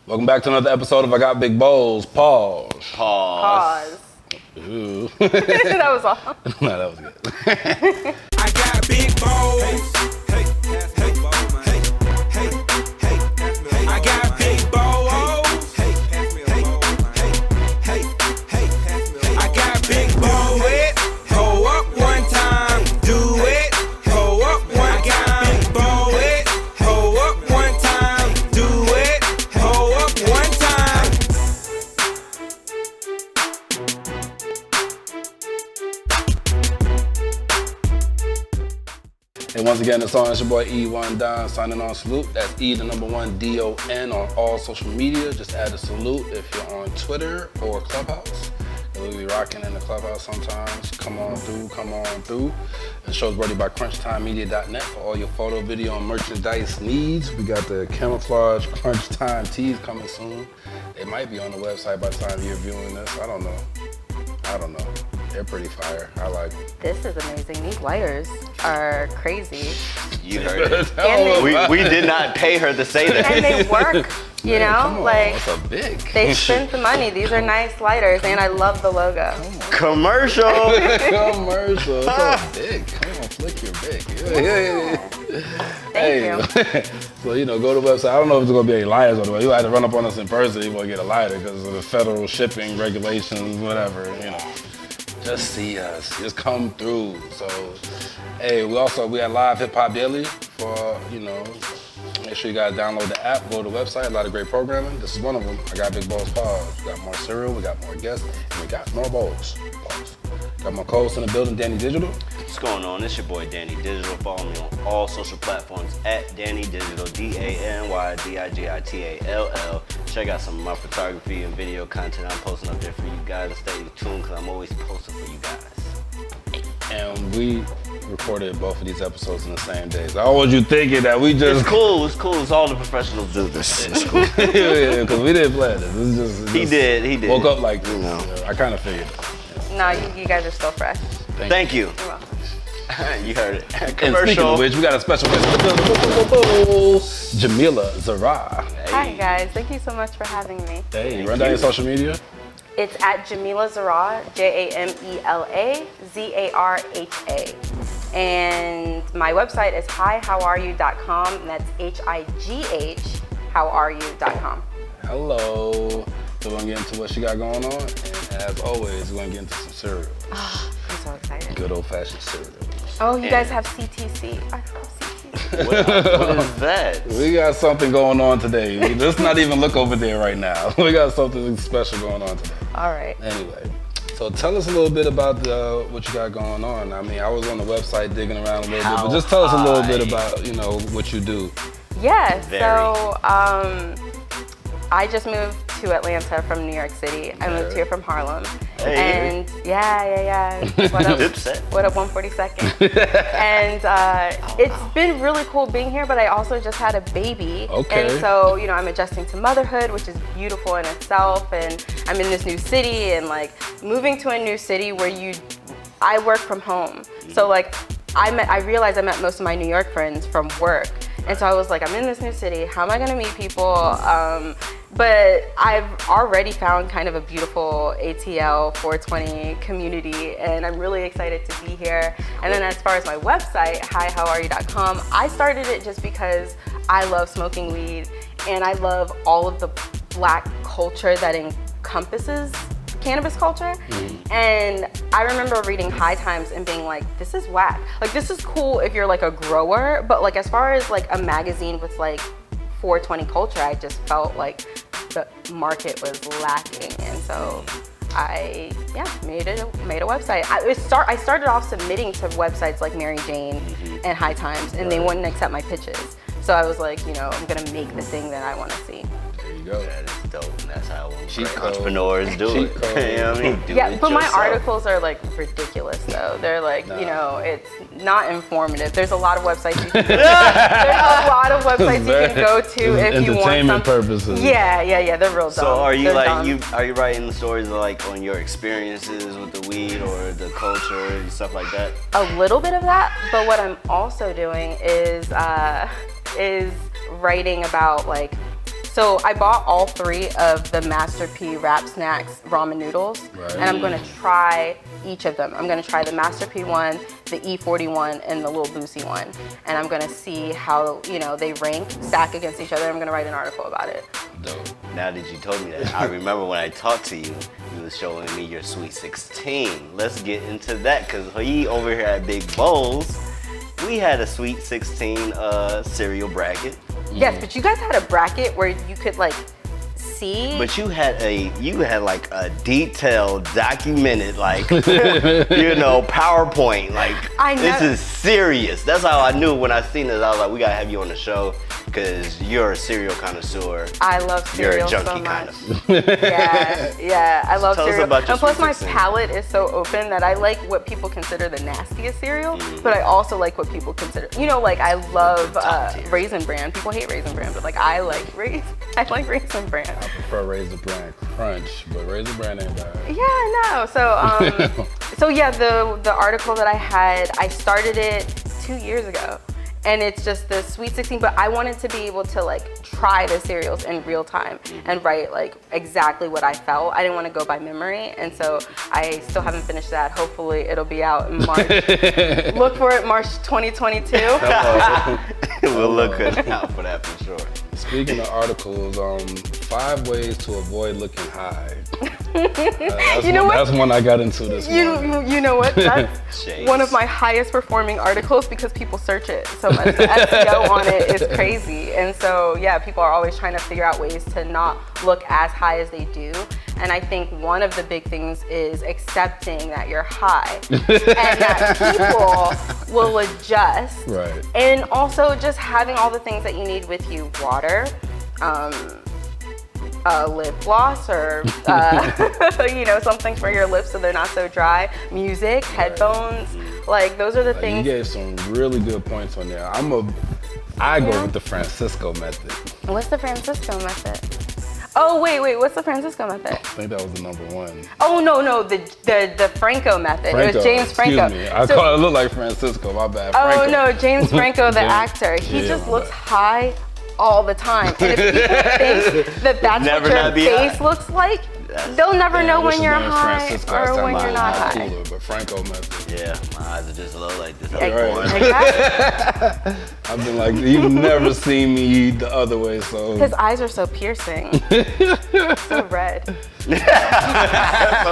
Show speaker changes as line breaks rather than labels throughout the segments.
Welcome back to another episode of I Got Big Bowls. Pause. Ooh.
That was all.
No, that was good.
I got big balls. Hey, hey, hey, hey, hey, hey. I got big balls. Hey, hey, hey, hey, hey. I got big balls. Hold up one time, do it. Hold up one time, ball it. Hold up one time, do it. Hold up one time.
And once again, it's your boy E1 Don signing on salute. That's E the number 1 DON on all social media. Just add a salute if you're on Twitter or Clubhouse. We'll be rocking in the Clubhouse sometimes. Come on through. The show's brought to you by CrunchTimeMedia.net for all your photo, video, and merchandise needs. We got the camouflage CrunchTime tees coming soon. They might be on the website by the time you're viewing this. I don't know. They're pretty fire. I like them.
This is amazing. These lighters are crazy.
You heard it. We did not pay her to say that.
And they work, you know?
Come on,
like,
that's a big.
they spent the money. These are nice lighters, and I love the logo.
Commercial.
Commercial. It's so big. Come on, flick your big. Yeah.
Thank you.
So, go to the website. I don't know if there's going to be any lighters on the way. You have to run up on us in person if you want to get a lighter because of the federal shipping regulations, whatever, Just see us. Just come through. So, we had live Hip Hop Daily for, make sure you guys download the app, go to the website, a lot of great programming. This is one of them. I got Big Bowls Pause. We got more cereal, we got more guests, and we got more bowls. Pause. Got my co-host in the building, Danny Digital.
What's going on? It's your boy Danny Digital. Follow me on all social platforms at Danny Digital, DANYDIGITALL. Check out some of my photography and video content I'm posting up there for you guys. Stay tuned because I'm always posting for you guys.
And we recorded both of these episodes in the same day. So I want you thinking that we just...
It's cool. It's all the professionals do this. It's cool.
Yeah, because we didn't plan this. This is just,
He did.
Woke up like this. I kind of figured.
No, you guys are still fresh.
Thank you.
You're welcome.
You heard it.
And
Commercial.
speaking of which, we got a special guest in the building. Jamela Zarha.
Hi, guys. Thank you so much for having me.
Hey, run down your social media.
It's at Jamela Zarha, JAMELA ZARHA. And my website is hihowareyou.com, and that's HIGH, howareyou.com.
Hello. So we're going to get into what she got going on. And as always, we're going to get into some cereal.
Oh, I'm so excited.
Good old-fashioned cereal.
Oh, you guys have CTC. I love CTC.
What is that?
We got something going on today. Let's not even look over there right now. We got something special going on today.
All right.
Anyway, so tell us a little bit about what you got going on. I mean, I was on the website digging around a little bit, but just tell us a little bit about, what you do.
Yeah,
Very.
so I just moved to Atlanta from New York City. I moved here from Harlem.
Hey.
And yeah. What up?
Dipset.
What up, 142nd? And it's been really cool being here, but I also just had a baby.
Okay.
And so, I'm adjusting to motherhood, which is beautiful in itself. And I'm in this new city, and moving to a new city where I work from home. So I realized I met most of my New York friends from work. And so I was like, I'm in this new city. How am I gonna meet people? But I've already found kind of a beautiful ATL 420 community, and I'm really excited to be here. And then as far as my website, hihowareyou.com, I started it just because I love smoking weed, and I love all of the Black culture that encompasses cannabis culture. And I remember reading High Times and being like, this is whack. This is cool if you're a grower, but as far as a magazine with 420 culture, I just felt like the market was lacking. And so I made a website. I started off submitting to websites like Mary Jane and High Times, and they wouldn't accept my pitches. So I was like, I'm gonna make the thing that I want to see.
There you go.
That is dope, and that's how great entrepreneurs do it.
Cheat code.
You know what I mean? Do
Yeah,
it
but my
yourself.
articles are ridiculous though. They're it's not informative. There's a lot of websites you can go to. There's a lot of websites you can go to if you want some
entertainment purposes.
Yeah, they're real dumb.
So are you
They're dumb.
are you writing the stories on your experiences with the weed or the culture and stuff like that?
A little bit of that, but what I'm also doing is writing about So I bought all 3 of the Master P Wrap Snacks ramen noodles, and I'm gonna try each of them. I'm gonna try the Master P one, the E41, and the Little Boosie one, and I'm gonna see how they rank, stack against each other. I'm gonna write an article about it.
Dope.
Now that you told me that, I remember when I talked to you, you was showing me your Sweet 16. Let's get into that, because he over here at Big Bowls, we had a Sweet 16 cereal bracket.
Yes, but you guys had a bracket where you could like see.
But you had like a detailed, documented, like PowerPoint. Like this is serious. That's how I knew when I seen this. I was like, we gotta have you on the show because you're a cereal connoisseur.
I love cereal.
You're a junkie
so much.
kind of.
Yeah, I love
Tell us
cereal.
about your
And plus,
Sweet
my
16.
palate is so open that I like what people consider the nastiest cereal, but I also like what people consider. Like I love Raisin Bran. People hate Raisin Bran, but like I like Raisin Bran.
I prefer Raisin Bran Crunch, but Raisin Bran ain't bad.
Yeah, I know. So yeah, the article that I had, I started it 2 years ago. And it's just the Sweet 16, but I wanted to be able to like try the cereals in real time and write like exactly what I felt. I didn't want to go by memory, and so I still haven't finished that. Hopefully it'll be out in March. Look for it, March 2022.
We'll look out for that for sure.
Speaking of articles, 5 ways to avoid looking high. That's one I got into this morning.
You know what? That's
Shades.
one of my highest performing articles because people search it so much. The SEO on it is crazy. And so, yeah, people are always trying to figure out ways to not look as high as they do. And I think one of the big things is accepting that you're high and that people will adjust.
Right.
And also just having all the things that you need with you, water, lip gloss, or something for your lips so they're not so dry, music, headphones, like those are the
You
things.
gave some really good points on there. I go with the Francisco method.
What's the Francisco method? Oh, wait, what's the Francisco method?
I think that was the number 1.
Oh, no, the Franco method. It was James Franco.
Excuse me. I thought it looked like Francisco, my bad.
Oh,
Franco.
no, James Franco, the actor. He just looks high all the time. And if people think that's
Never
what
not
your
be
face
high.
looks like, they'll never know when you're high
Francisco,
or when you're not high.
Cooler, but Franco method.
Yeah, my eyes are just low like this.
Exactly.
I've been like, you've never seen me the other way, so.
His eyes are so piercing. So red.
So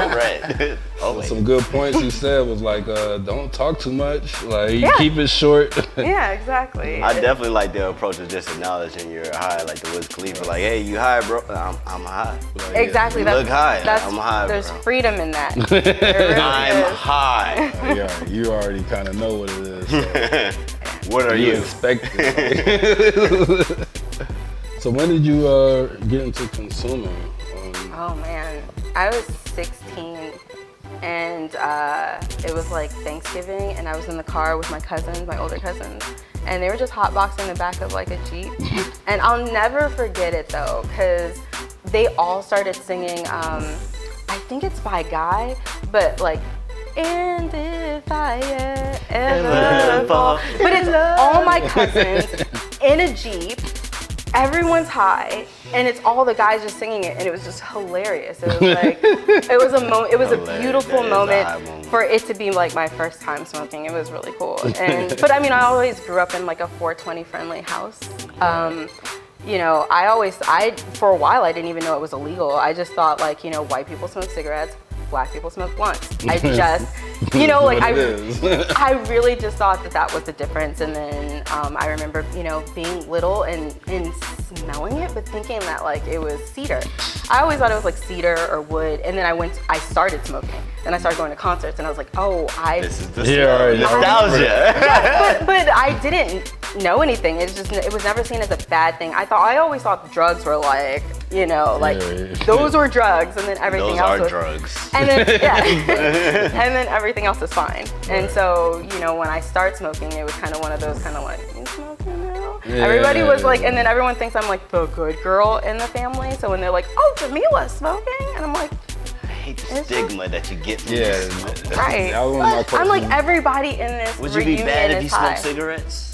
red.
Some good points you said was like, don't talk too much. Like,
Yeah.
keep it short.
Yeah, exactly.
I definitely like the approach of just acknowledging you're high, like the Wiz Khalifa. Like, hey, you high, bro? I'm high.
Like,
Exactly.
You look high. I'm high,
There's
bro.
freedom in that. There really
I'm
is.
high.
Yeah, you already kind of know what it is. So.
What are
You
you?
expect it. So when did you get into consuming?
Oh man, I was 16 and it was like Thanksgiving and I was in the car with my cousins, my older cousins, and they were just hotboxing the back of like a Jeep. And I'll never forget it though, because they all started singing, I think it's by Guy, but like, and if I ever fall. But it's all my cousins in a Jeep. Everyone's high, and it's all the guys just singing it, and it was just hilarious. It was like, it was a beautiful moment for it to be like my first time smoking. It was really cool. But I mean, I always grew up in like a 420 friendly house. For a while I didn't even know it was illegal. I just thought like, white people smoke cigarettes, black people smoke blunts. I just, I really just thought that was the difference. And then I remember, being little and smelling it, but thinking that like it was cedar. I always thought it was like cedar or wood. And then I started smoking. Then I started going to concerts and I was like,
This is the
nostalgia.
yeah, but I didn't know anything. It was never seen as a bad thing. I always thought drugs were like, those were drugs, and then everything else was
drugs.
And then and then everything else is fine. And so, when I start smoking, it was kind of one of those kind of like, you smoking now?
Yeah.
Everybody was like, and then everyone thinks I'm like the good girl in the family. So when they're like, oh, Jamela's smoking, and I'm like,
I hate the stigma that you get from
Yeah,
this.
right.
That was my question.
I'm like, everybody in this
Would you
reunion
be bad if
is
you
high.
smoked cigarettes?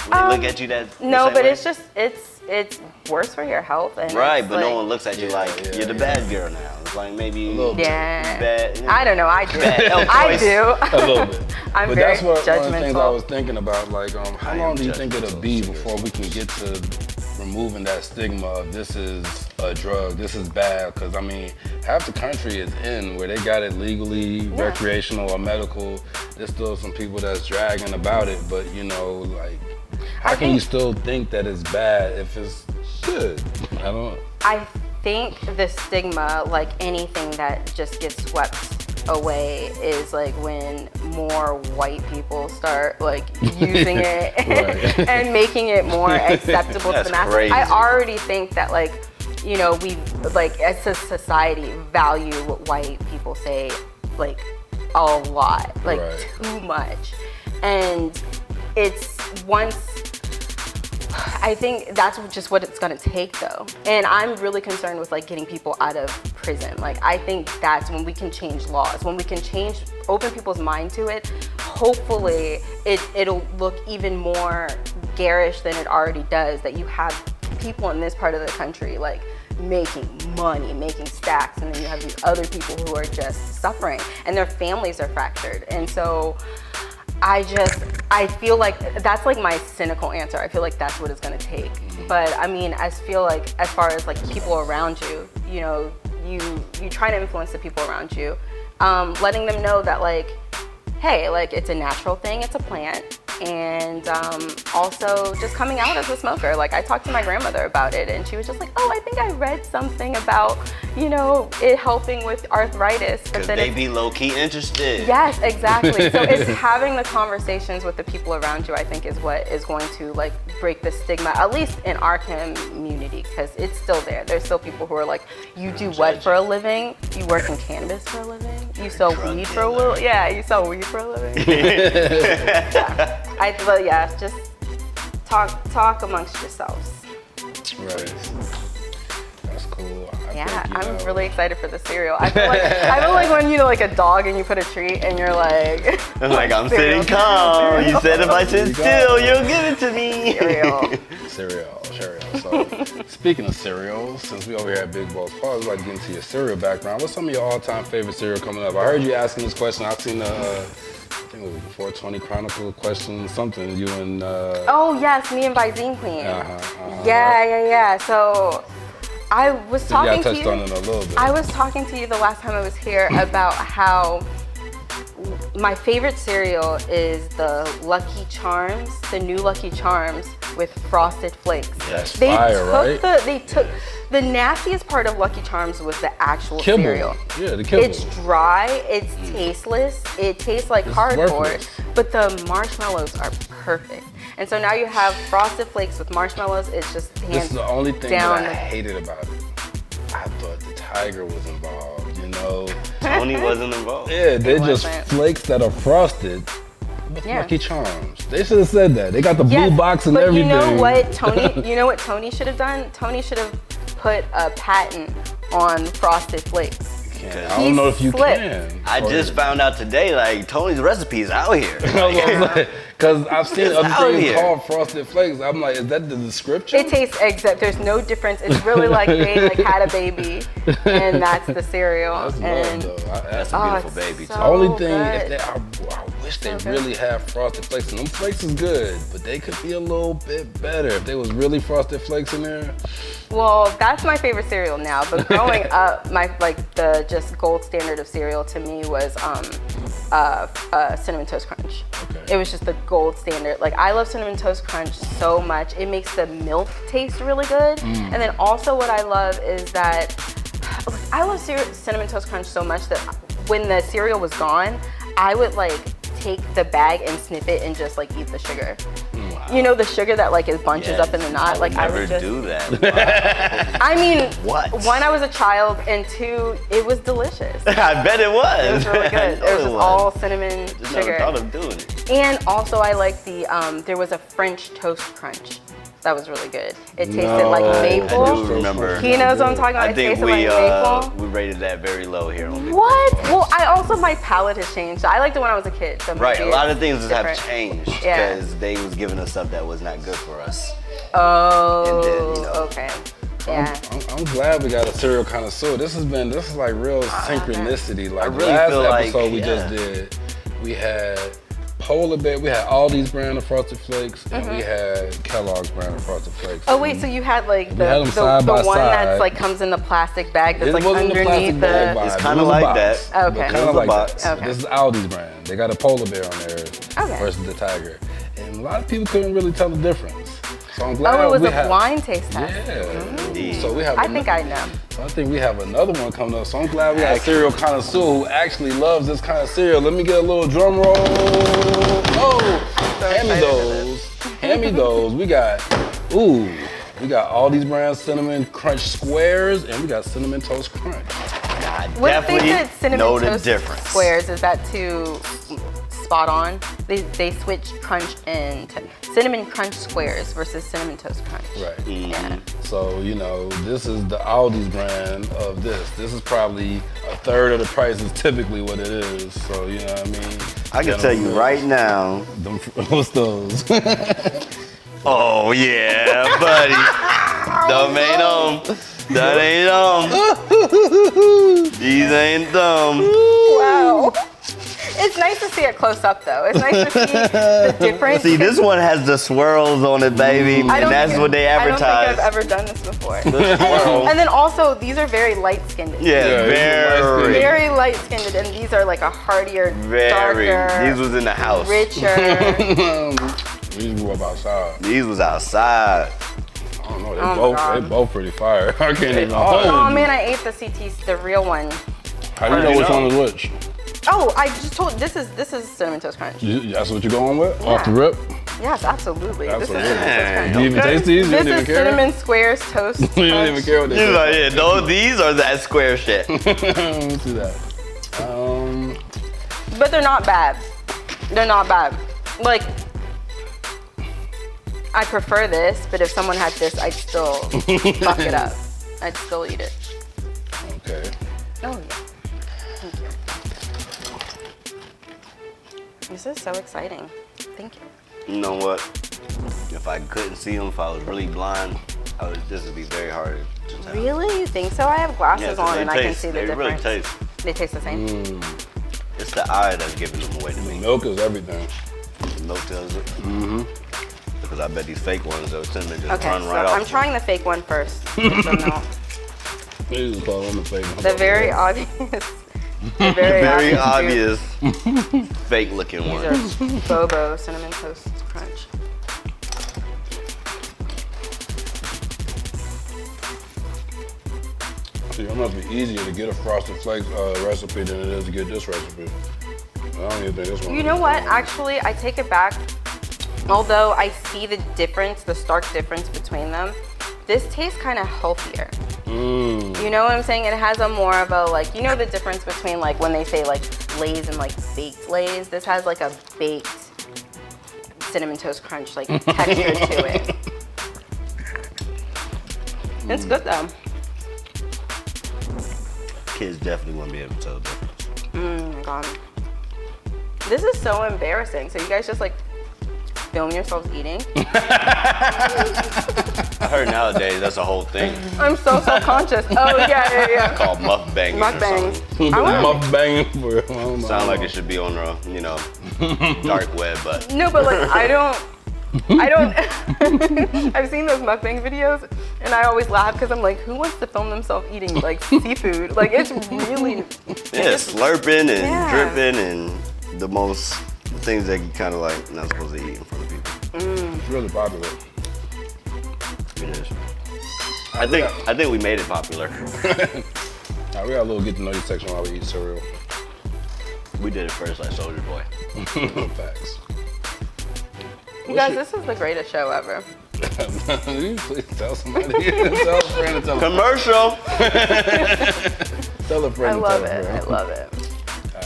Would they look at you that?
No,
same
but
way?
it's it's worse for your health. And
Right,
it's
but no one looks at you like you're the bad girl now. It's like maybe
Yeah.
bad.
I don't know. I do.
Bad
I
choice.
do.
A little bit.
I'm
But
very
that's one of the things I
judgmental.
was thinking about. Like, how
I
long
am
do you think it'll
judgmental,
be
seriously.
before we can get to removing that stigma of this is a drug, this is bad? Because I mean, half the country is in where they got it legally, recreational or medical. There's still some people that's dragging about it, but you know, like, how can you still think that it's bad if it's good? I don't.
I think the stigma, like anything that just gets swept away, is like when more white people start like using it
Right.
and making it more acceptable to
That's
the masses.
crazy.
I already think that like, you know, we like as a society value what white people say like a lot, like
Right.
too much. And it's once I think that's just what it's gonna take though. And I'm really concerned with like getting people out of prison. Like I think that's when we can change laws, when we can open people's mind to it. Hopefully it'll look even more garish than it already does, that you have people in this part of the country like making money, making stacks, and then you have these other people who are just suffering and their families are fractured. And so I feel like that's like my cynical answer. I feel like that's what it's gonna take. But I mean, as far as like people around you, you know, you try to influence the people around you, letting them know that like, hey, like it's a natural thing, it's a plant, and also just coming out as a smoker. Like I talked to my grandmother about it, and she was just like, oh, I think I read something about, you know, it helping with arthritis. But
Because
then
they be low-key interested.
Yes, exactly. So it's having the conversations with the people around you, I think, is what is going to like break the stigma, at least in our community, because it's still there. There's still people who are like, you do what for a living? You work in cannabis for a living? You sell
drug
weed for a
dealer.
living? Yeah, you sell weed for a living? But yeah, just talk amongst yourselves.
Right. That's cool.
Yeah,
think, you
I'm
know,
really excited for the cereal. I feel like when you know like a dog and you put a treat and you're like
I'm like, I'm
cereal.
sitting calm. You said if I sit still, you'll give it to me.
Cereal.
cereal. So, speaking of cereals, since we over here at Big Balls Paul, I'd like to get into your cereal background. What's some of your all-time favorite cereal coming up? I heard you asking this question. I've seen I think it was the 420 Chronicle question, something you and.
Oh yes, me and Visine Queen.
Uh-huh.
Yeah. So I was talking
Yeah, I
to
touched
you.
on it a little bit.
I was talking to you the last time I was here about how my favorite cereal is the Lucky Charms, the new Lucky Charms with Frosted Flakes.
That's fire, right?
They took the nastiest part of Lucky Charms was the actual
Kibble.
cereal.
Yeah, the kibble.
It's dry, it's tasteless, it tastes like
It's
cardboard,
worthless.
but the marshmallows are perfect. And so now you have Frosted Flakes with marshmallows. It's just
This
hands
is the only thing
down.
that I hated about it. I thought the tiger was involved, you know?
Tony wasn't involved.
Yeah, they're just
wasn't.
flakes that are frosted with
Yeah.
Lucky Charms. They should have said that. They got the blue
Yes,
box and
but
everything.
you know what, Tony? You know what Tony should have done? Tony should have put a patent on Frosted Flakes.
I don't know if you
slipped.
can.
I just found out today, like, Tony's recipe is out here.
Because I've seen
It's
other
out
things
here.
called Frosted Flakes. I'm like, is that the description?
It tastes exact. There's no difference. It's really like they like had a baby, and that's the cereal.
That's love,
and
though.
That's a
oh,
beautiful
it's
baby,
so
too.
The only thing,
good.
I wish they
So good.
really had Frosted Flakes. And them flakes is good, but they could be a little bit better if there was really Frosted Flakes in there.
Well, that's my favorite cereal now. But growing up, my the just gold standard of cereal to me was Cinnamon Toast Crunch.
Okay.
It was just the gold standard. Like I love Cinnamon Toast Crunch so much. It makes the milk taste really good. And then also what I love is that I love Cinnamon Toast Crunch so much that when the cereal was gone, I would like take the bag and snip it and just like eat the sugar. You know the sugar that like is bunches up in the knot. Like I
never
would just
do that.
I mean,
What?
one, I was a child, and two, it was delicious.
I bet it was.
It was really
I
good.
know
It was just all cinnamon
Just
sugar.
never thought of doing it.
And also, I like the, there was a French toast crunch. That was really good. It tasted
No,
like
I
maple.
I do remember.
He knows what I'm talking about.
I
It
think
tasted
we
like maple.
we rated that very low here on Big
What?
Balls.
Well, I also, my palate has changed. I liked it when I was a kid. So
Right, a
maybe
lot
it's
of things have
different.
changed
Yeah.
because they was giving us stuff that was not good for us.
Oh,
And then, you know.
okay. Yeah.
I'm glad we got a cereal connoisseur. This is like real synchronicity. Like
really
last
feel like,
episode we
yeah.
just did, we had Polar Bear, we had Aldi's brand of Frosted Flakes, and we had Kellogg's brand of Frosted Flakes.
Oh wait, so you had like
We had them
the
side by
one
side.
that's like comes in the plastic bag that's
It
like
wasn't the
underneath
plastic bag
the.
vibe.
It's
It
kinda
was a
like
box.
that. Okay.
Kind
It was
of
a
like
box.
that.
Okay.
This is Aldi's brand. They got a Polar Bear on there versus the Tiger. And a lot of people couldn't really tell the difference. So I'm glad
Oh, it was
we
a
have,
blind taste test.
Yeah.
Indeed.
So we have
I think I know.
So I think we have another one coming up. So I'm glad we got a cereal connoisseur who actually loves this kind of cereal. Let me get a little drum roll. Oh,
so
hand me
excited for
those. Hand me those. We got all these brands, Cinnamon Crunch Squares, and we got Cinnamon Toast Crunch.
I
What if they
definitely
did cinnamon
know the
toast
difference.
squares? Is that too spot on? They switched crunch into cinnamon crunch squares versus cinnamon toast crunch.
Right.
Yeah.
So, you know, this is the Aldi's brand of this. This is probably a third of the price is typically what it is. So, you know what I mean?
I can tell you right now.
What's those?
Oh yeah, buddy. Dumb ain't them. That ain't them. These ain't them.
Wow. It's nice to see it close up though. It's nice to see the difference.
See, this one has the swirls on it, baby,
I
and
don't
that's
think-
what they
I don't
advertise.
think I've ever done this before.
The swirl.
And then also, these are very light-skinned.
Yeah,
very.
Very light-skinned, and these are like a heartier,
Very.
darker,
These was in the house.
richer.
We grew up outside.
These was outside.
I don't know.
Oh my God.
They both pretty fire. I can't even
are.
hold
Oh
you.
man, I ate the CTs, the real one.
How do you know which one is which?
Oh, I just told this is cinnamon toast crunch.
That's what you're going with? Off the
Yeah.
rip?
Yes, absolutely.
Absolutely.
This is cinnamon toast crunch.
Do you even taste these? You
This
don't even
is
care?
cinnamon squares toast.
You don't even care what they
He's
say.
like, yeah, no, these are that square shit.
Let me see that.
But they're not bad. They're not bad. Like, I prefer this, but if someone had this, I'd still fuck it up. I'd still eat it.
Okay.
Oh yeah. Thank you. This is so exciting. Thank you.
You know what? If I couldn't see them, if I was really blind, this would be very hard to tell.
Really? You think so? I have glasses
'cause
on
they
and I can
taste-
see the
they
difference.
really taste.
They taste the same.
It's the eye that's giving them away to me.
Milk is everything.
The milk tells it. Mm-hmm. Because I bet these fake ones, those cinnamon just
Okay,
run
so
right off.
I'm trying the fake one first. with the milk.
They just call them the fake.
The very obvious. The very,
Very
obvious.
obvious fake looking
These
one.
are Bobo cinnamon toast crunch.
See, it must be easier to get a Frosted Flakes recipe than it is to get this recipe. I don't even think this one.
You know what? Actually, I take it back. Although I see the difference, the stark difference between them, this tastes kind of healthier. You know what I'm saying? It has a more of a like, you know the difference between like when they say like Lay's and like baked Lay's? This has like a baked cinnamon toast crunch like texture to it. It's good though.
Kids definitely wouldn't be able to tell the difference.
Oh my God. This is so embarrassing. So you guys just like film yourselves eating?
I heard nowadays that's a whole thing
I'm so self-conscious. Oh yeah.
called mukbanging.
Mukbangs.
Or
I wanna-
Muff banging for
something. Sound like it should be on the, dark web, but
No, but like I don't. I've seen those mukbang videos, and I always laugh because I'm like, who wants to film themselves eating like seafood? Like it's really.
yeah, slurping and
Yeah.
dripping and the things that you kind of like not supposed to eat in front of people.
It's really popular.
It is. I think we made it popular.
Now, we got a little get to know you section while we eat cereal.
We did it first, like Soldier Boy.
Facts.
You guys, this is the greatest show ever.
You please tell somebody. Tell a friend to tell a friend.
Commercial.
Tell a friend
I
to
love
tell a
it. I
friend.
love it.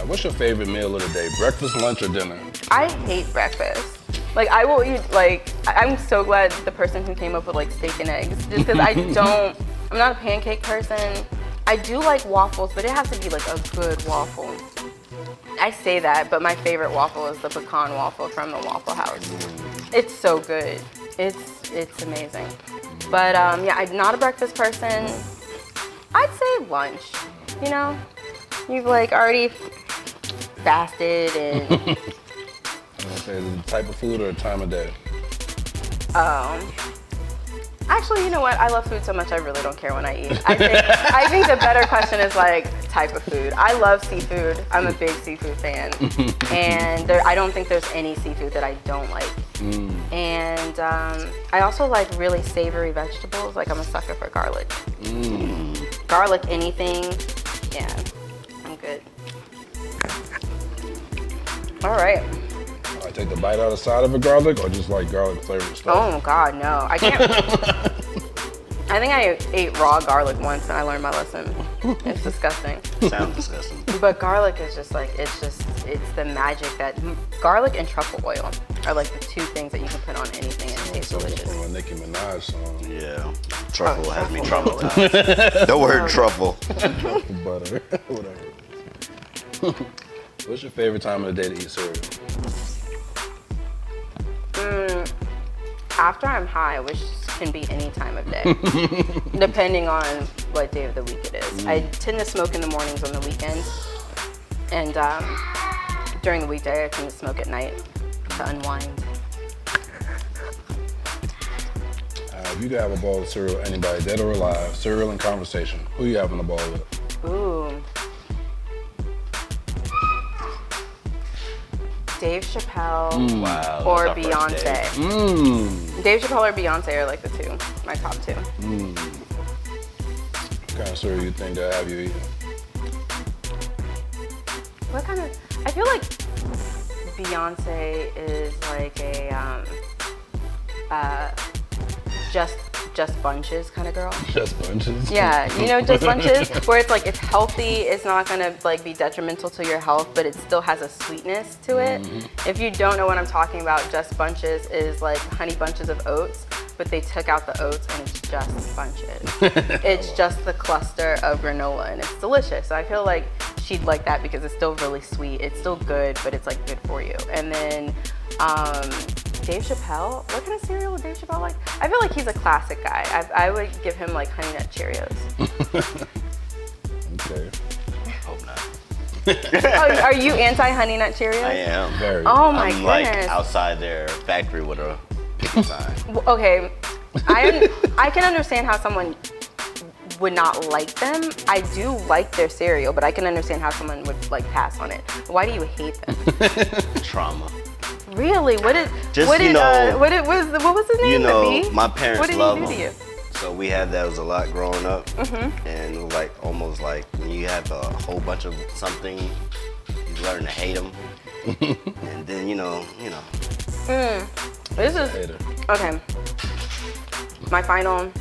What's your favorite meal of the day? Breakfast, lunch, or dinner?
I hate breakfast. Like I will eat like I'm so glad the person who came up with like steak and eggs, just because I'm not a pancake person. I do like waffles, but it has to be like a good waffle. I say that, but my favorite waffle is the pecan waffle from the Waffle House. It's so good. It's amazing. But yeah, I'm not a breakfast person. I'd say lunch. You know, you've like already fasted and.
Okay, is it the type of food or the time of day?
Actually, you know what? I love food so much I really don't care when I eat. I think the better question is like type of food. I love seafood. I'm a big seafood fan. And I don't think there's any seafood that I don't like. And I also like really savory vegetables. Like I'm a sucker for garlic. Garlic, anything. Yeah, I'm good. All right.
I take the bite out of the side of a garlic or just like garlic flavored stuff?
Oh God, no. I can't. I think I ate raw garlic once and I learned my lesson. It's disgusting.
Sounds disgusting.
But garlic is just like, it's the magic that, garlic and truffle oil are like the two things that you can put on anything and it tastes delicious.
From a Nicki Minaj song.
Yeah. Truffle has me traumatized. The word truffle.
Truffle butter, whatever. What's your favorite time of the day to eat cereal?
After I'm high, which can be any time of day, depending on what day of the week it is. I tend to smoke in the mornings on the weekends, and during the weekday I tend to smoke at night to unwind.
If you could have a bowl of cereal, anybody, dead or alive, cereal and conversation, who you having a bowl with?
Ooh. Dave Chappelle
Wow.
or
that's our first date.
Beyonce. Dave Chappelle or Beyonce are like the two, my top two.
What kind of cereal you think they'll have you eating?
What kind of, I feel like Beyonce is like a just bunches kind of girl.
Just bunches?
Yeah, you know, just bunches, where it's like it's healthy, it's not gonna like be detrimental to your health, but it still has a sweetness to it. If you don't know what I'm talking about, just bunches is like honey bunches of oats, but they took out the oats and it's just bunches. It's just the cluster of granola and it's delicious. So I feel like she'd like that because it's still really sweet. It's still good, but it's like good for you. And then Dave Chappelle, what kind of cereal would Dave Chappelle like? I feel like he's a classic guy. I would give him like Honey Nut Cheerios.
Okay.
Hope not.
Oh, are you anti-Honey Nut Cheerios?
I am.
Very.
Oh my
I'm
goodness.
like outside their factory with a picket sign.
Okay, I can understand how someone would not like them. I do like their cereal, but I can understand how someone would like pass on it. Why do you hate them?
Trauma.
Really? What was his name?
You know,
The Bee?
my parents
What did
love
he do
them.
to you?
So we had that was a lot growing up, and it was like almost like when you have a whole bunch of something, you learn to hate them, and then you know.
This is
Hater.
okay. My final.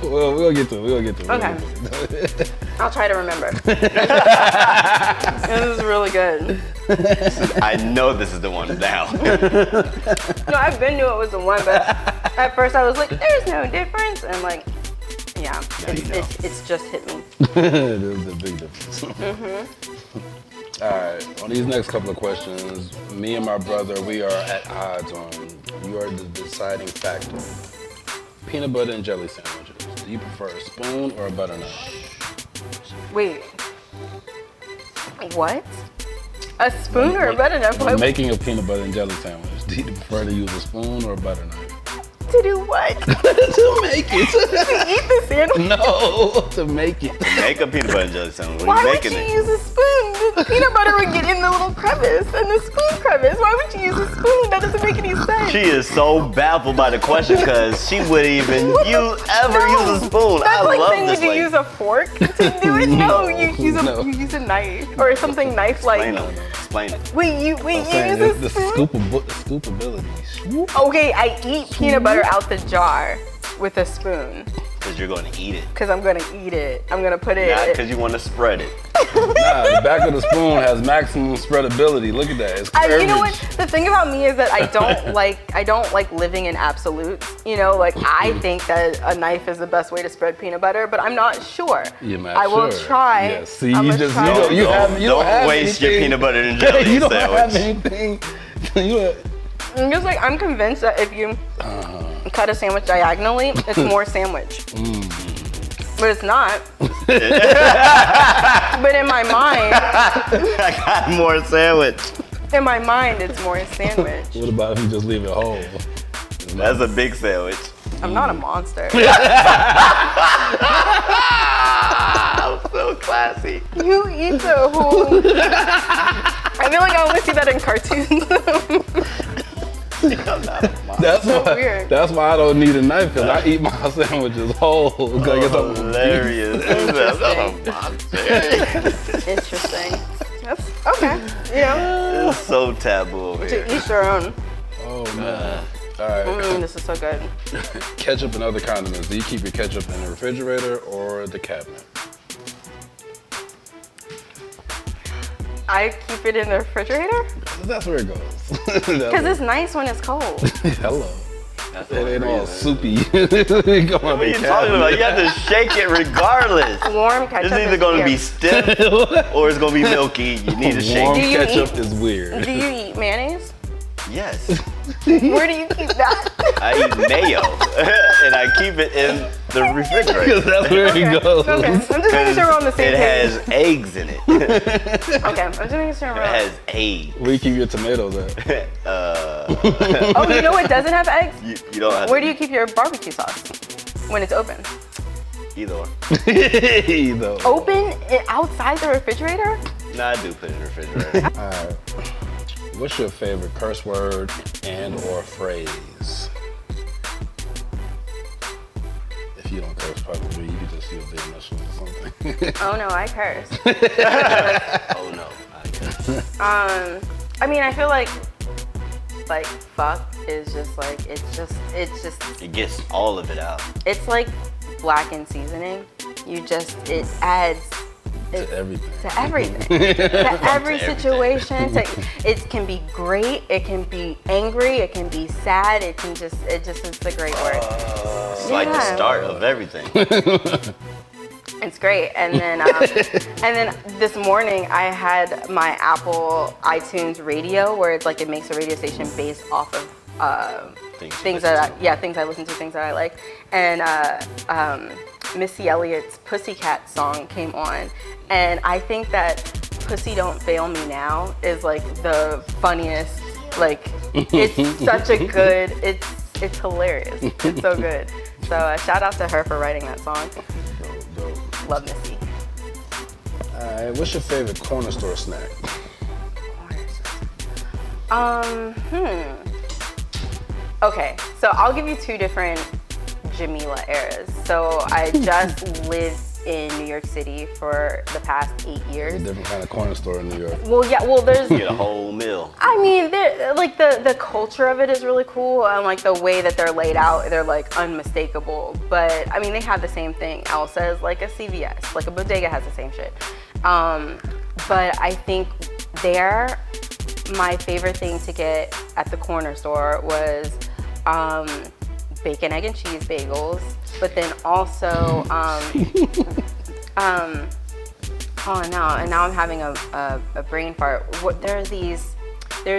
Well, we'll get to it. We'll get to it.
Okay. I'll try to remember. This is really good.
I know this is the one now.
No, I've been knew it was the one, but at first I was like, "There's no difference," and like, yeah,
Now you know.
it's just hit me.
There's a big difference. All right, on these next couple of questions, me and my brother, we are at odds on, you are the deciding factor. Peanut butter and jelly sandwiches. Do you prefer a spoon or a butter knife?
Wait, what? A spoon or a butter knife?
When making a peanut butter and jelly sandwich, do you prefer to use a spoon or a butter knife?
To do what?
To make it.
To eat the sandwich?
No, to make it.
Make a peanut butter and jelly sandwich.
Why
When you're
would you
making it.
use a spoon? The peanut butter would get in the little crevice and the spoon crevice. Why would you use a spoon? That doesn't make any sense.
She is so baffled by the question because she wouldn't even use use a spoon.
That's
I
like
love
saying,
this
would you
lady.
use a fork to do it? No, you use
No.
you use a knife or something knife-like.
Explain it.
Wait, you
Saying
use a
the
spoon?
scoopability. Swoop.
Okay, I eat peanut butter out the jar with a spoon
Because you're going to eat it.
because I'm gonna eat it. I'm gonna put it.
Not because you want to spread it.
Nah, the back of the spoon has maximum spreadability. Look at that. It's
You know what?
curvage.
The thing about me is that I don't like living in absolutes. You know, like I think that a knife is the best way to spread peanut butter, but I'm not sure.
You're not
I will
sure.
try.
Yeah, see,
I'ma
you just
try.
Don't
don't
waste your
anything.
peanut butter and jelly
You don't have
sandwich.
anything. You
I'm just like, I'm convinced that if you cut a sandwich diagonally, it's more sandwich. But it's not. But in my mind,
I got more sandwich.
in my mind, it's more sandwich.
What about if you just leave it whole?
That's a big sandwich.
I'm not a monster.
I'm so classy.
You eat the whole. I feel like I only see that in cartoons.
That's
so
why.
weird.
That's why I don't need a knife because I eat my sandwiches whole. I guess I'm
Hilarious. That's a monster.
Interesting. That's okay. You know,
It's so taboo over here.
to each their own.
Oh man. All right.
This is so good.
Ketchup and other condiments. Do you keep your ketchup in the refrigerator or the cabinet?
I keep it in the refrigerator
That's where it goes.
because it's nice when it's cold.
Hello.
That's
It ain't
what
all
it is.
soupy.
What are you talking about? You have to shake it regardless.
Warm ketchup.
It's either
is
going to be
weird.
stiff or it's going to be milky. You need to shake
Warm
Do
it.
you
ketchup
eat-
is weird.
Do you eat mayonnaise?
Yes.
Where do you keep that?
I eat mayo and I keep it in the refrigerator.
Because that's where it goes.
Okay. I'm just making sure we're on the same
It
page.
has eggs in it.
Okay, I'm just making sure we're
It
on.
has eggs.
Where you keep your tomatoes at?
Oh, you know what doesn't have eggs?
You don't have
Where
to
do you keep your barbecue sauce when it's open?
either or.
Either.
Open outside the refrigerator?
No, I do put it in the refrigerator.
Alright. What's your favorite curse word and or phrase? If you don't curse, probably you could just use the initials or something.
Oh no, I curse.
Oh no.
I mean, I feel like fuck is just like it's just
It gets all of it out.
it's like blackened seasoning. It adds
To everything.
to everything, to every
everything.
situation. It can be great, it can be angry, it can be sad. It just is the great word.
It's like the
Yeah.
start of everything.
It's great. And then this morning I had my Apple iTunes radio where it's like it makes a radio station based off of things that I listen to, things that I like. And Missy Elliott's Pussycat song came on, and I think that Pussy Don't Fail Me Now is like the funniest. Like it's such a good. It's hilarious. It's so good. So shout out to her for writing that song.
Dope.
Love Missy.
Alright, what's your favorite corner store snack?
Okay, so I'll give you two different Jamela eras. So I just lived in New York City for the past 8
A
years.
different kind of corner store in New York.
Well, yeah, well, there's,
Get a whole meal.
I mean, like the culture of it is really cool, and like the way that they're laid out, they're like unmistakable. But I mean, they have the same thing. Elsa is like a CVS, like a bodega has the same shit. But I think my favorite thing to get at the corner store was bacon, egg, and cheese bagels, but then also, oh no, and now I'm having a brain fart. There are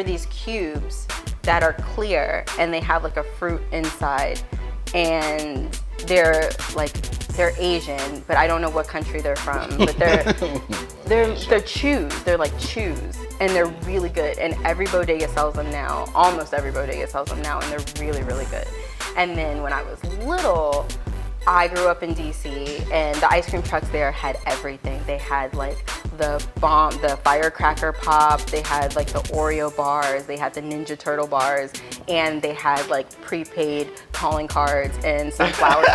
these cubes that are clear and they have like a fruit inside, and they're Asian, but I don't know what country they're from, but they're chews. They're like chews, and they're really good. And every bodega sells them now. Almost every bodega sells them now, and they're really, really good. And then when I was little, I grew up in DC, and the ice cream trucks there had everything. They had like the firecracker pop, they had like the Oreo bars, they had the Ninja Turtle bars, and they had like prepaid calling cards and sunflower seeds.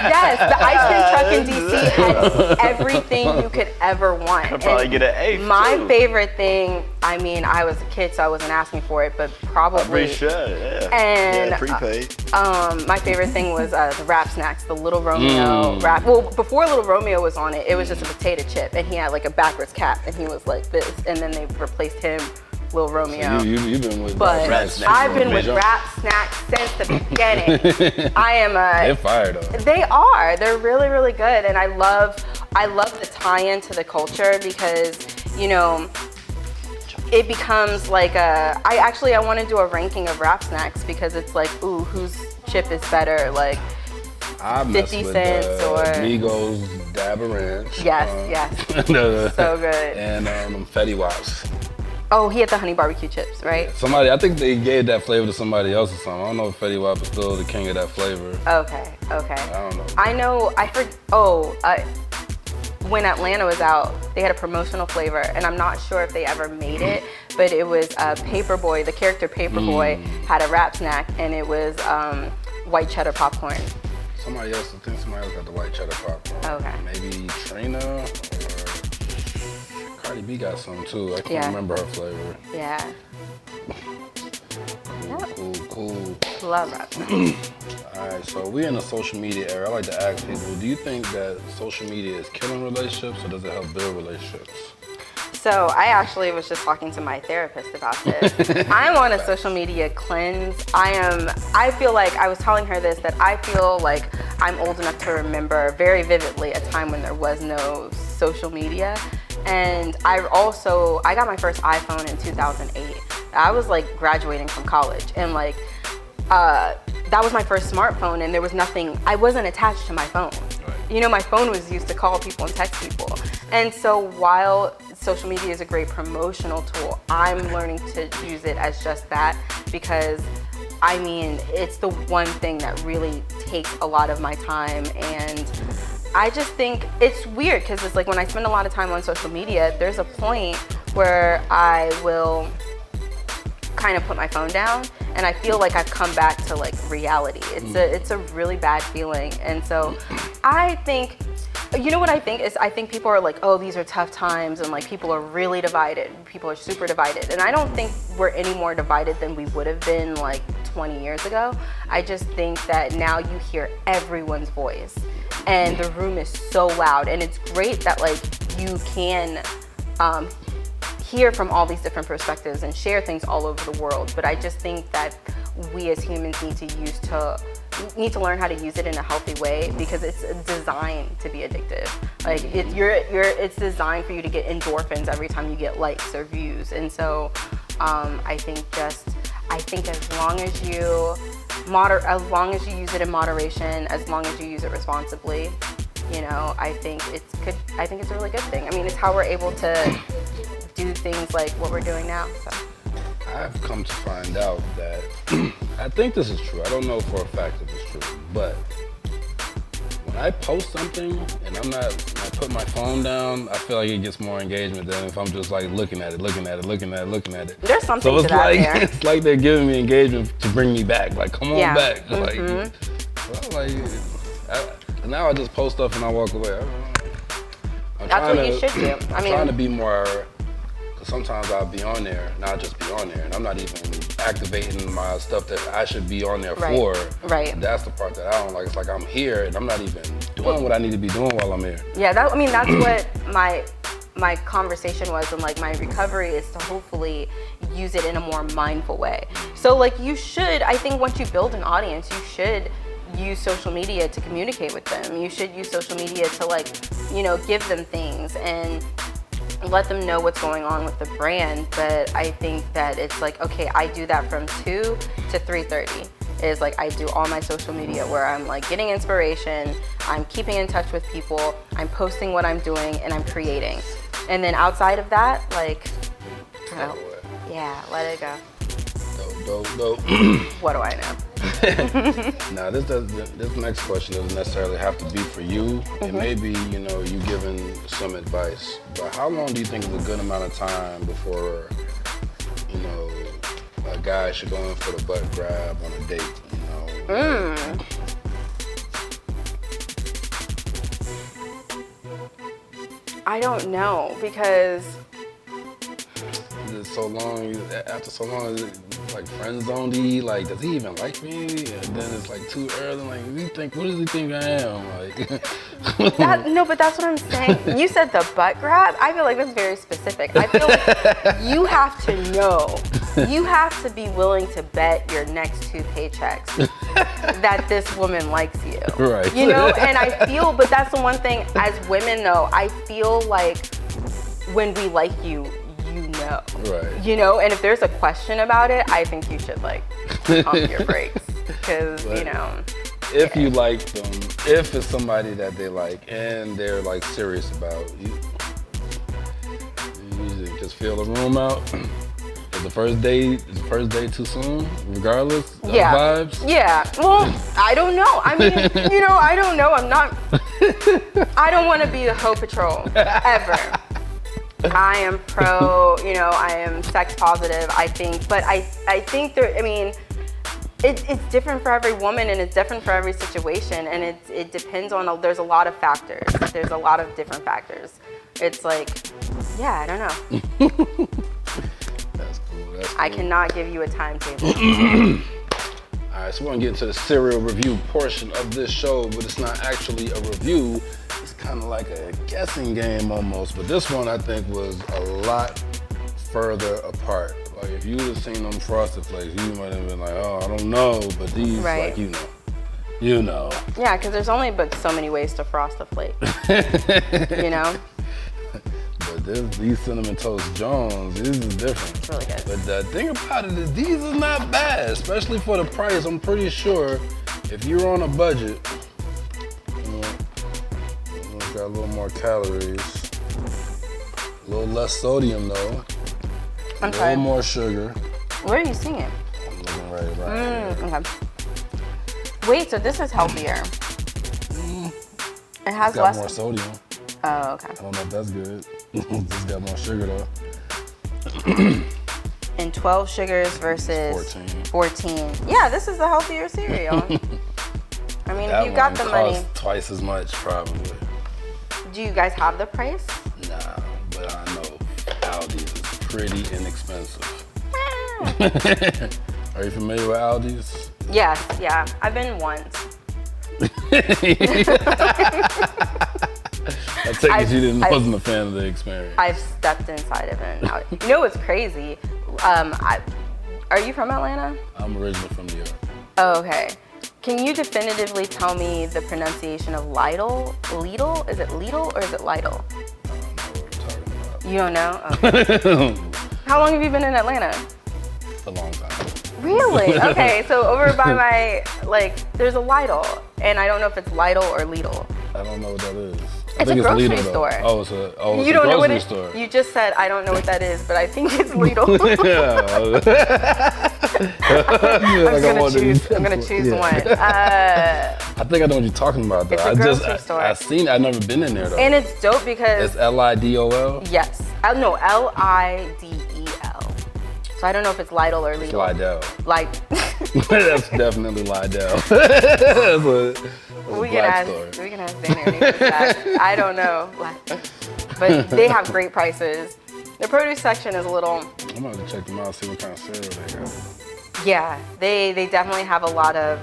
Yes, the ice cream truck in DC had everything you could ever want.
I'd probably get an A.
My
too.
favorite thing, I mean, I was a kid, so I wasn't asking for it, but probably.
I'm pretty sure, yeah.
And
yeah, prepaid.
my favorite thing was the Rap Snacks, the Little Romeo rap. Well, before Little Romeo was on it, it was just a potato chip, and he had like a backwards cap, and he was like this, and then they replaced him, Little Romeo.
You've been with
But
Rap Snacks
I've been with
from
Rap Snacks since the beginning.
They're fire though.
They are. They're really, really good, and I love the tie-in to the culture because, you know, it becomes like I want to do a ranking of rap snacks because it's like, ooh, whose chip is better? Like
I mess
50
with
cents or
Migos Dab Ranch.
Yes. So good.
And Fetty Waps.
Oh, he had the honey barbecue chips, right?
Somebody, I think they gave that flavor to somebody else or something. I don't know if Fetty Wap is still the king of that flavor.
Okay.
I don't know.
I know. When Atlanta was out, they had a promotional flavor, and I'm not sure if they ever made it, but it was Paperboy. The character Paperboy had a rap snack, and it was white cheddar popcorn.
Somebody else got the white cheddar popcorn.
Okay.
Maybe Trina or Cardi B got some too. I can't remember her flavor.
Yeah.
Cool.
Love rap.
All right, so we're in the social media era. I like to ask people, do you think that social media is killing relationships or does it help build relationships?
So I actually was just talking to my therapist about this. I'm on a social media cleanse. I feel like, I was telling her this, that I feel like I'm old enough to remember very vividly a time when there was no social media. And I got my first iPhone in 2008. I was like graduating from college, and like, that was my first smartphone, and there was nothing, I wasn't attached to my phone. You know, my phone was used to call people and text people. And so while social media is a great promotional tool, I'm learning to use it as just that, because I mean, it's the one thing that really takes a lot of my time. And I just think it's weird because it's like when I spend a lot of time on social media, there's a point where I will kind of put my phone down and I feel like I've come back to like reality. It's a really bad feeling. And so I think, you know what I think is, I think people are like, oh, these are tough times, and like people are really divided. People are super divided. And I don't think we're any more divided than we would have been like 20 years ago. I just think that now you hear everyone's voice and the room is so loud, and it's great that like you can hear from all these different perspectives and share things all over the world. But I just think that we as humans need to learn how to use it in a healthy way, because it's designed to be addictive. Like it's designed for you to get endorphins every time you get likes or views. And so I think as long as you use it in moderation, as long as you use it responsibly, you know, I think it's a really good thing. I mean, it's how we're able to do things like what we're doing now. So
I've come to find out that I think this is true. I don't know for a fact if it's true, but when I post something and when I put my phone down, I feel like it gets more engagement than if I'm just like looking at it.
there's something
So
to that there.
it's like they're giving me engagement to bring me back. Like, come on back. Now I just post stuff and I walk away.
That's what you should do.
I'm trying to be more, because sometimes I'll be on there, not just be on there, and I'm not even activating my stuff that I should be on there for.
Right.
That's the part that I don't like. It's like I'm here and I'm not even doing what I need to be doing while I'm here.
Yeah, that's what my conversation was, and like my recovery is to hopefully use it in a more mindful way. So like I think once you build an audience, you should use social media to communicate with them. You should use social media to like, you know, give them things and let them know what's going on with the brand. But I think that it's like, okay, I do that from 2 to 3:30. Is like I do all my social media where I'm like getting inspiration, I'm keeping in touch with people, I'm posting what I'm doing, and I'm creating. And then outside of that, like, let it go.
Dope.
What do I know?
Now, this next question doesn't necessarily have to be for you. It may be, you know, you giving some advice. But how long do you think is a good amount of time before, you know, a guy should go in for the butt grab on a date, you know?
I don't know, because
after so long, is it like friend zoned-y? Like, does he even like me? And then it's like too early. Like, what does he think I am? Like,
no, but that's what I'm saying. You said the butt grab. I feel like that's very specific. I feel like you have to know. You have to be willing to bet your next 2 paychecks that this woman likes you.
Right.
You know, and I feel, but that's the one thing as women though, I feel like when we like you, you know. know.
Right.
You know, and if there's a question about it, I think you should like pump your brakes because you know.
If you like them, if it's somebody that they like and they're like serious about you usually just fill the room out. Is the first day too soon, regardless of vibes?
Yeah. Well, I don't know. I mean, you know, I don't know. I don't want to be the hoe patrol ever. I am pro, you know, I am sex positive, I think, but I think there, I mean, it's different for every woman and it's different for every situation, and it depends on, there's a lot of factors. There's a lot of different factors. It's like, yeah, I don't know.
That's cool.
I cannot give you a timetable.
All right, so we're gonna get into the serial review portion of this show, but it's not actually a review. It's kind of like a guessing game almost, but this one I think was a lot further apart. Like if you'd have seen them Frosted Flakes, you might have been like, oh, I don't know, but these,
Right.
like, you know.
Yeah, because there's only but so many ways to frost a flake, you know?
But these Cinnamon Toast Jones, these is different.
It's really good.
But the thing about it is these is not bad, especially for the price. I'm pretty sure if you're on a budget, got a little more calories, a little less sodium though,
I'm
a
sorry.
little more sugar.
Where are you seeing it?
I'm looking right here.
Okay. Wait, so this is healthier. It has
It's got
less.
more sodium.
Oh, okay.
I don't know if that's good. It's got more sugar though.
And 12 sugars versus 14. Yeah, this is the healthier cereal. I mean,
That
if you got
one
the money,
costs twice as much probably.
do you guys have the price?
Nah, but I know Aldi's is pretty inexpensive. Are you familiar with Aldi's?
Yes, yeah. I've been once.
I take it you wasn't a fan of the experience.
I've stepped inside of it. Now, you know what's crazy? Are you from Atlanta?
I'm originally from New York.
Oh, okay. Can you definitively tell me the pronunciation of Lidl? Lidl? Is it Lidl or is it Lidl?
I don't know what we're talking about.
You don't know? Okay. How long have you been in Atlanta?
A long time.
Really? Okay, so over by my, there's a Lidl, and I don't know if it's Lidl or Lidl.
I don't know what that is.
It's a grocery
Lidl, though.
store.
Oh, it's a
You don't know what
grocery
it
store.
You just said, I don't know what that is, but I think it's Lidl. I'm gonna choose one.
I think I know what you're talking about, though.
It's a grocery store.
I've seen it. I've never been in there, though.
And it's dope because...
It's Lidol?
Yes. No, Lidel. So I don't know if it's Lidl or Lidl.
It's Lidl. That's definitely Lidl.
We can ask Daniel. I don't know. But they have great prices. The produce section is a little...
I'm going to check them out, see what kind of cereal they got.
Yeah, they definitely have a lot of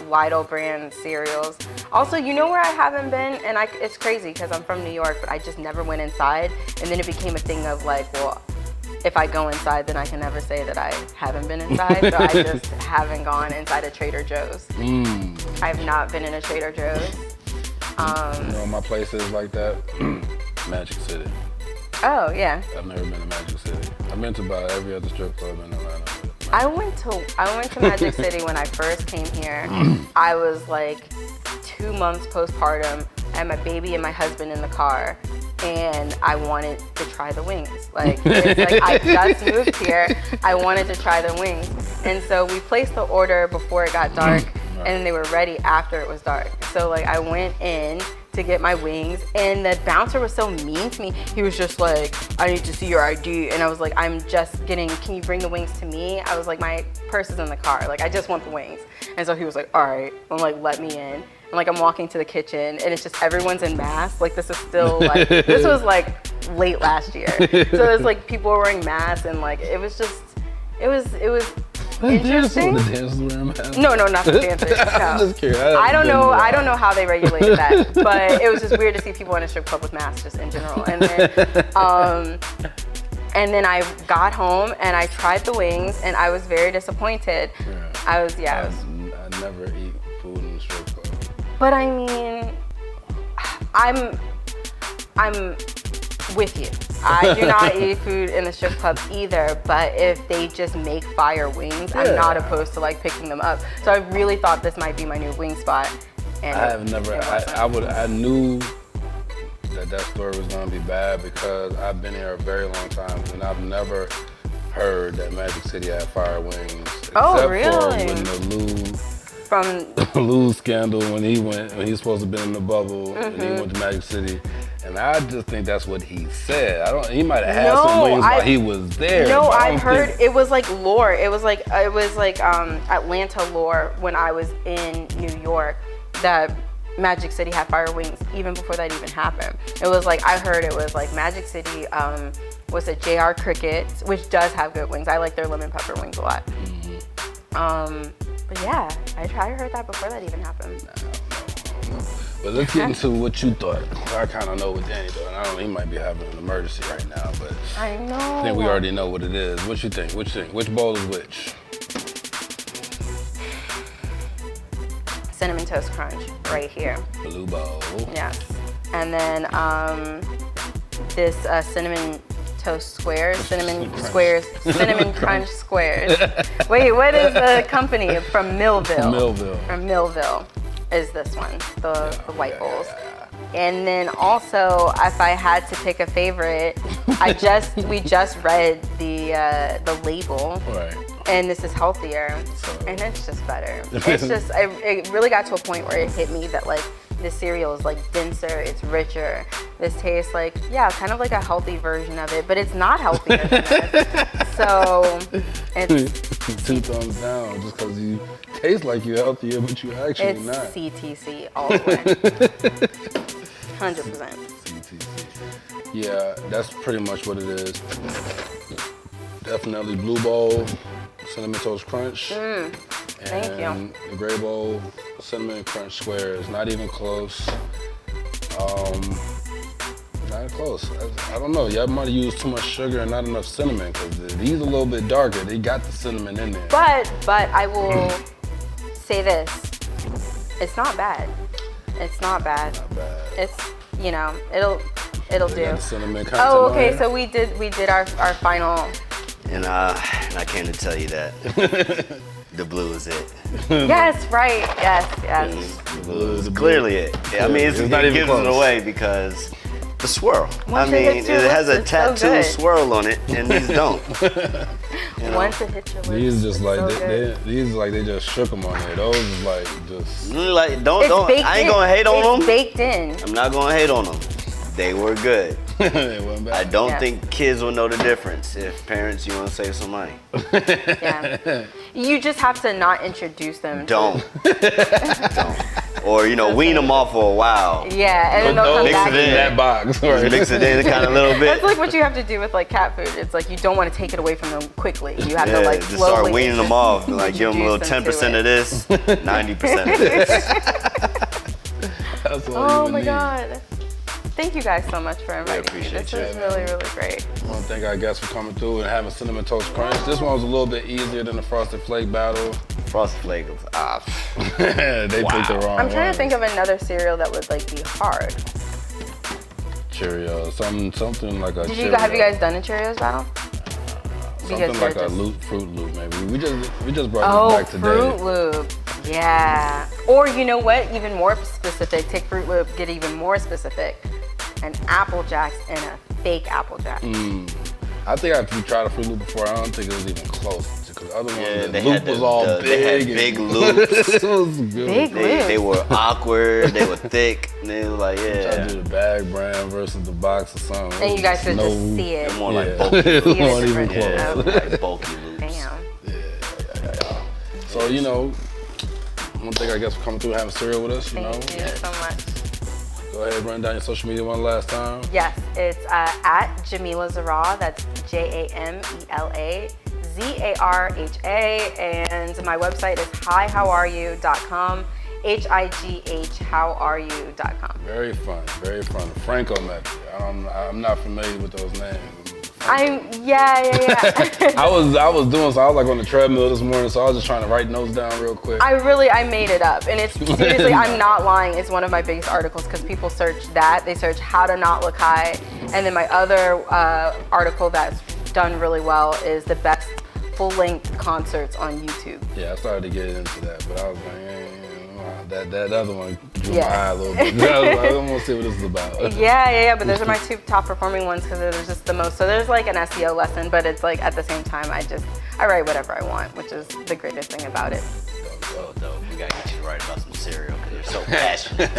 Lidl brand cereals. Also, you know where I haven't been? And it's crazy because I'm from New York, but I just never went inside. And then it became a thing of well, if I go inside, then I can never say that I haven't been inside. So I just haven't gone inside a Trader Joe's. I've not been in a Trader Joe's.
You know, my place is like that. Magic City.
Oh, yeah.
I've never been to Magic City. I've been to about every other strip club in Atlanta.
I went to Magic City when I first came here. I was 2 months postpartum. I had my baby and my husband in the car, and I wanted to try the wings. I just moved here. I wanted to try the wings, and so we placed the order before it got dark, and they were ready after it was dark. So I went in to get my wings, and the bouncer was so mean to me. He was just like, I need to see your ID. And I was like, can you bring the wings to me? I was like, my purse is in the car. I just want the wings. And so he was like, all right. I'm like, let me in. And I'm walking to the kitchen, and it's just everyone's in masks. This is still this was late last year. So it's people were wearing masks, and it was interesting.
The dancers wearing masks?
No, not the dancers. No.
I'm just curious.
I don't know how they regulated that, but it was just weird to see people in a strip club with masks just in general. And then I got home and I tried the wings, and I was very disappointed.
Yeah.
I
never eat food in the strip club.
But I mean, I'm with you. I do not eat food in the strip club either, but if they just make fire wings, I'm not opposed to like picking them up. So I really thought this might be my new wing spot. And
I have never, I knew that story was gonna be bad because I've been here a very long time and I've never heard that Magic City had fire wings.
Oh,
except
really?
for when the
From
Lou scandal, when he was supposed to be in the bubble and he went to Magic City. And I just think that's what he said. He might have had some wings while he was there.
No, I've heard it was like lore. It was like Atlanta lore when I was in New York that Magic City had fire wings even before that even happened. It was like I heard it was like Magic City was a JR Cricket, which does have good wings. I like their lemon pepper wings a lot. But yeah, I heard that before that even happened.
But let's get into what you thought. I kind of know what Danny thought. And I don't know, he might be having an emergency right now, but
I know.
I think we already know what it is. What you think? Which bowl is which?
Cinnamon Toast Crunch right here.
Blue bowl.
Yes. And then this cinnamon toast squares, cinnamon crunch squares. Wait, what is the company from Millville? From Millville is this one, the white bowls. And then also, if I had to pick a favorite, we just read the label.
Right.
And this is healthier, and it's just better. It's just, it really got to a point where it hit me that like this cereal is like denser, it's richer. This tastes like, kind of like a healthy version of it, but it's not healthier than this. So it's
2 thumbs down just because you taste like you're healthier, but you actually not.
It's CTC all the way. 100%.
CTC. Yeah, that's pretty much what it is. Definitely Blue Bowl, Cinnamon Toast Crunch.
Thank you.
The Gray Bowl, Cinnamon Crunch Squares. Not even close. Not close. I don't know. Y'all might have used too much sugar and not enough cinnamon because these are a little bit darker. They got the cinnamon in there.
But I will say this. It's not bad. It's not bad.
Not bad.
It's, it'll
They
do.
got the cinnamon content
Oh,
on
okay.
there.
So we did our final.
And I came to tell you that the blue is it.
Yes, right. Yes.
The blue is clearly it. Yeah, I mean,
It's
it
not even
gives
close.
it away because the swirl.
Once
I
it
mean,
hits
it
your
has
lips,
a
it's so
tattoo
good.
swirl on it, and these don't.
Once it hits your lips,
These just like
so good.
they just shook them on there. Those is like just.
Like, don't.
It's baked
I ain't
in.
gonna hate on
It's
them.
baked in.
I'm not gonna hate on them. They were good.
It wasn't bad.
I don't
Yes.
think kids will know the difference. If parents, you want to save some money,
Yeah. You just have to not introduce them.
don't. Or wean them off for a while.
Yeah, and then they'll come
Mix
back.
it in that box. Right?
Mix it in kind of a little bit.
That's like what you have to do with like cat food. It's like you don't want to take it away from them quickly. You have to like
just
slowly
start weaning them off. Like give them a little
introduce
10%
them
of this, 90% of this.
That's all
Oh
you
my
need.
God. Thank you guys so much for inviting me.
appreciate
This
you.
was really, really great.
I want to thank our guests for coming through and having Cinnamon Toast Crunch. This one was a little bit easier than the Frosted Flake battle.
Frosted Flakes.
They picked the wrong
I'm trying
one.
to think of another cereal that would like be hard.
Cheerios, something like a.
Have
Cheerio.
you guys done a Cheerios battle?
Something like a Fruit Loop, maybe. We just brought
Oh,
this back today.
Fruit Loop. Yeah. Or you know what? Even more specific. Take Fruit Loop, get even more specific. An Apple Jacks and a fake Apple Jack.
I think I've tried a Fruit Loop before. I don't think it was even close. Because the other one,
Yeah,
the
they
loop
had
was all
they
big.
had
and-
big loops.
It was good.
Big
They were awkward. They were thick. And they were like,
Tried
yeah.
to do the bag brand versus the box or something.
And you guys could
No-
just see it.
They're more
Yeah.
like bulky.
It
See the
wasn't even
difference.
close.
Okay.
Like bulky loops.
Damn.
So, one thing I guess for coming through and having cereal with us,
Thank you so much.
Go ahead, run down your social media one last time.
Yes, it's at Jamela Zarha. That's JAMELA ZARHA. And my website is hihowareyu.com. HIGH
Very fun, very fun. Franco method. I'm not familiar with those names.
Yeah.
I was doing so. I was like on the treadmill this morning, so I was just trying to write notes down real quick.
I made it up. And it's seriously, I'm not lying. It's one of my biggest articles because people search that. They search how to not look high. And then my other article that's done really well is the best full-length concerts on YouTube.
Yeah, I started to get into that, but I was like, that other one drew my
Yeah.
eye a little bit. I was like, I want to see what this is about.
Yeah, but those are my two top performing ones because there's just the most. So there's like an SEO lesson, but it's like at the same time, I write whatever I want, which is the greatest thing about it.
So dope. We gotta get you to write about some cereal because you're so passionate.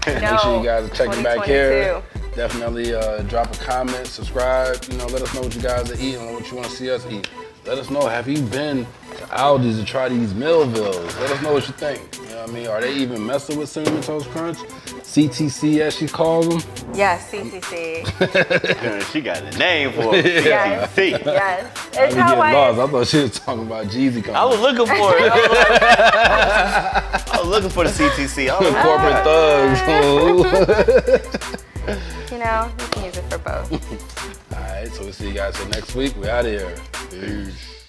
Make sure you guys are checking back here.
2022.
Definitely drop a comment, subscribe. Let us know what you guys are eating and what you want to see us eat. Let us know, have you been to Aldi's to try these Millvilles? Let us know what you think. You know what I mean? Are they even messing with Cinnamon Toast Crunch? CTC, as she calls them?
Yes, CTC.
She got a name for it.
Yes.
CTC.
Yes.
I
It's
be
how
getting lost.
I.
I thought she was talking about Jeezy company.
I was looking for it. I was looking for the CTC. I was
Corporate thugs.
You can use it for both.
All right, so we'll see you guys next week. We out of here. Peace.